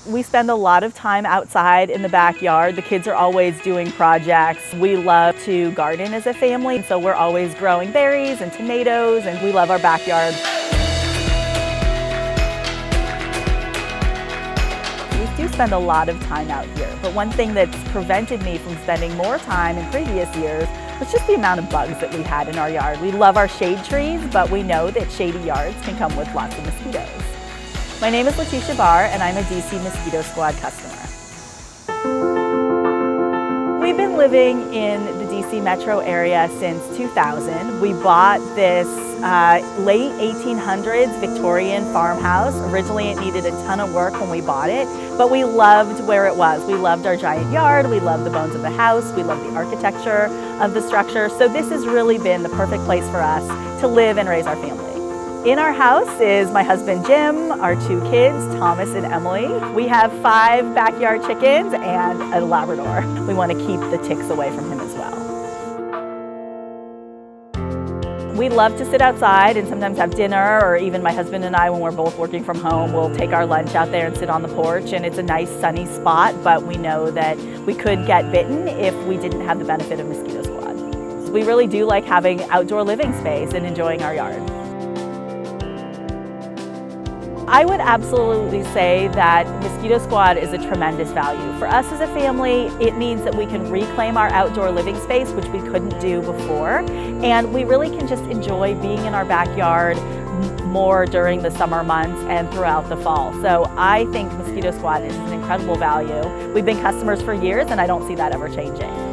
We spend a lot of time outside in the backyard. The kids are always doing projects. We love to garden as a family, so we're always growing berries and tomatoes, and we love our backyard. We do spend a lot of time out here, but one thing that's prevented me from spending more time in previous years was just the amount of bugs that we had in our yard. We love our shade trees, but we know that shady yards can come with lots of mosquitoes. My name is Letitia Barr, and I'm a DC Mosquito Squad customer. We've been living in the DC metro area since 2000. We bought this late 1800s Victorian farmhouse. Originally it needed a ton of work when we bought it, but we loved where it was. We loved our giant yard, we loved the bones of the house, we loved the architecture of the structure. So this has really been the perfect place for us to live and raise our family. In our house is my husband Jim, our 2 kids, Thomas and Emily. We have 5 backyard chickens and a Labrador. We want to keep the ticks away from him as well. We love to sit outside and sometimes have dinner, or even my husband and I, when we're both working from home, we'll take our lunch out there and sit on the porch, and it's a nice sunny spot, but we know that we could get bitten if we didn't have the benefit of Mosquito Squad. So we really do like having outdoor living space and enjoying our yard. I would absolutely say that Mosquito Squad is a tremendous value. For us as a family, it means that we can reclaim our outdoor living space, which we couldn't do before, and we really can just enjoy being in our backyard more during the summer months and throughout the fall. So I think Mosquito Squad is an incredible value. We've been customers for years, and I don't see that ever changing.